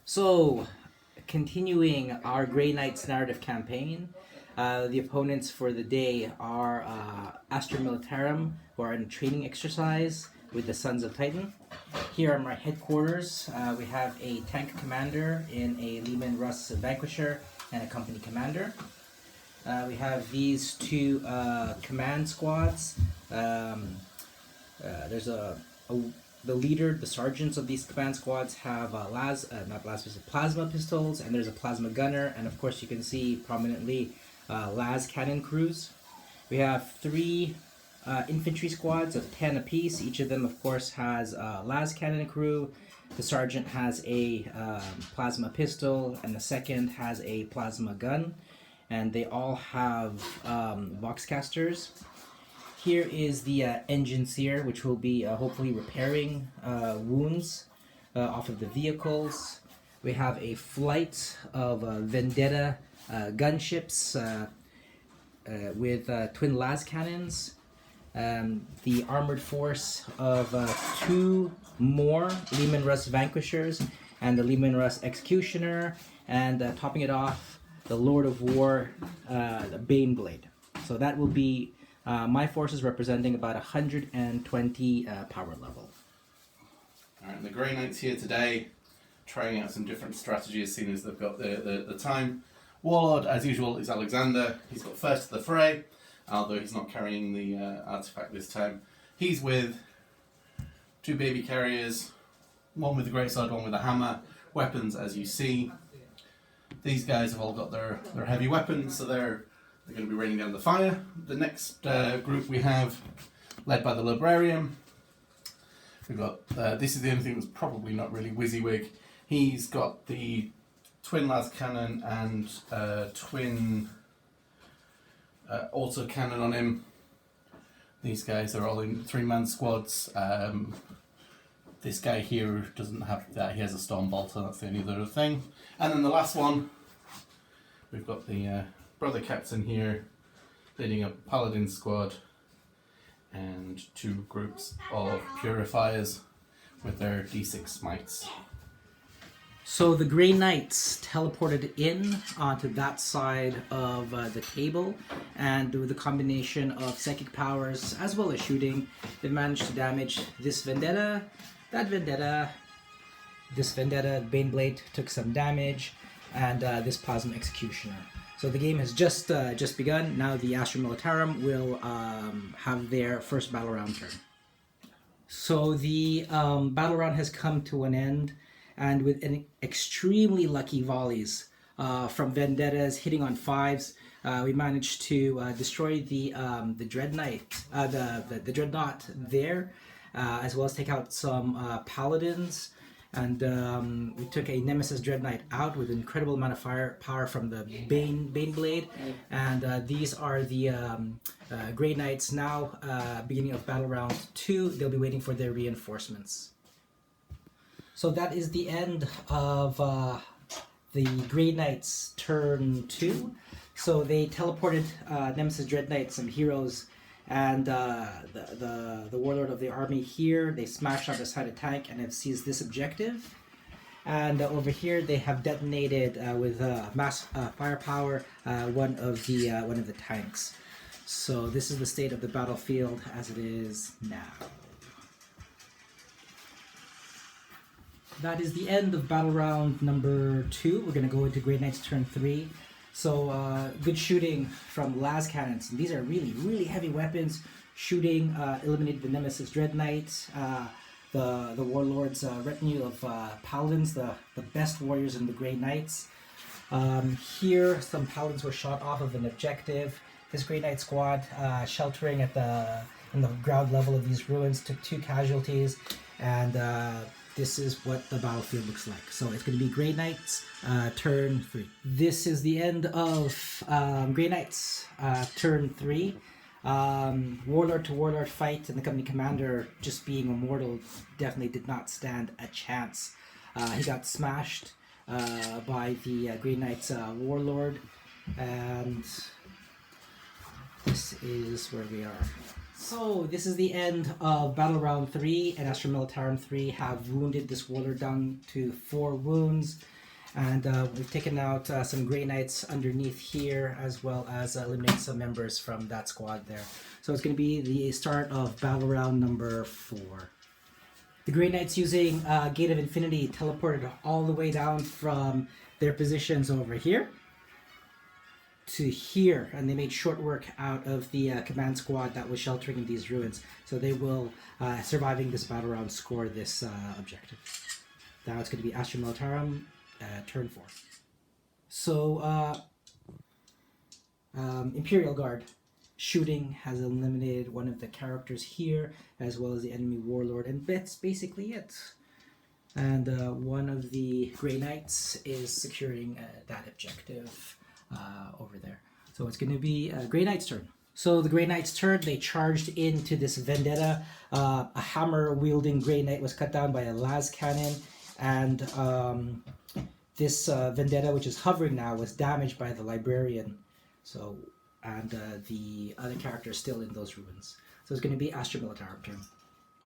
So, continuing our Grey Knights narrative campaign, the opponents for the day are Astra Militarum, who are in a training exercise with the Sons of Titan. Here are my headquarters. We have a tank commander in a Leman Russ Vanquisher and a company commander. We have these two command squads. There's the leader, the sergeants of these command squads have plasma pistols, and there's a plasma gunner, and of course you can see prominently las cannon crews. We have three infantry squads of 10 apiece. Each of them, of course, has a las cannon crew. The sergeant has a plasma pistol, and the second has a plasma gun, and they all have boxcasters. Here is the engineer, which will be hopefully repairing wounds off of the vehicles. We have a flight of Vendetta gunships with twin las cannons. The armored force of two more Leman Russ Vanquishers and the Leman Russ Executioner, and topping it off, the Lord of War, the Baneblade. So that will be my forces representing about 120 power level. Alright, the Grey Knights here today, trying out some different strategies, seeing as they've got the time. Warlord, as usual, is Alexander. He's got first to the fray, although he's not carrying the artifact this time. He's with two baby carriers, one with the greatsword, one with a hammer. Weapons, as you see. These guys have all got their heavy weapons, so they're going to be raining down the fire. The next group we have, led by the Librarian. We've got, this is the only thing that's probably not really WYSIWYG. He's got the twin las cannon and twin auto cannon on him. These guys are all in three-man squads. This guy here doesn't have that, he has a storm bolter, that's the only other thing. And then the last one, we've got the brother captain here leading a paladin squad and two groups of purifiers with their d6 smites. So the Grey Knights teleported in onto that side of the table, and with a combination of psychic powers as well as shooting, they managed to damage this Vendetta, that Vendetta, this Vendetta. Baneblade took some damage, and this Plasma Executioner. So the game has just begun. Now the Astra Militarum will have their first battle round turn. So the battle round has come to an end, and with an extremely lucky volleys from Vendettas hitting on fives, we managed to destroy the Dread Knight, the Dreadnought there, as well as take out some Paladins. And we took a Nemesis Dread Knight out with an incredible amount of firepower from the Baneblade. And these are the Grey Knights now, beginning of battle round 2. They'll be waiting for their reinforcements. So that is the end of the Grey Knights turn 2. So they teleported Nemesis Dread Knight, some heroes, and the warlord of the army here. They smashed on the side of tank and have seized this objective. And over here they have detonated with mass firepower one of the tanks. So this is the state of the battlefield as it is now. That is the end of battle round number 2. We're going to go into Grey Knights turn 3. So good shooting from las cannons. These are really, really heavy weapons. Shooting eliminated the Nemesis Dread Knight, the Warlord's retinue of Paladins, the best warriors in the Grey Knights. Here, some Paladins were shot off of an objective. This Grey Knight squad, sheltering in the ground level of these ruins, took 2 casualties, and this is what the battlefield looks like. So it's going to be Grey Knights turn 3. This is the end of Grey Knights turn 3. Warlord to warlord fight, and the company commander, just being immortal, definitely did not stand a chance. He got smashed by the Grey Knights warlord, and this is where we are. So this is the end of Battle Round 3, and Astra Militarum 3 have wounded this warlord down to 4 wounds. And we've taken out some Grey Knights underneath here, as well as eliminated some members from that squad there. So it's going to be the start of Battle Round number 4. The Grey Knights, using Gate of Infinity, teleported all the way down from their positions over here to here, and they made short work out of the command squad that was sheltering in these ruins. So they will, surviving this battle round, score this objective. Now it's going to be Astra Militarum, turn 4. So, Imperial Guard shooting has eliminated one of the characters here, as well as the enemy warlord, and that's basically it. And one of the Grey Knights is securing that objective over there. So it's going to be Grey Knight's turn. So the Grey Knight's turn, they charged into this vendetta. A hammer-wielding Grey Knight was cut down by a las cannon, and this vendetta, which is hovering now, was damaged by the librarian. So, and the other character is still in those ruins. So it's going to be Astra Militarum turn.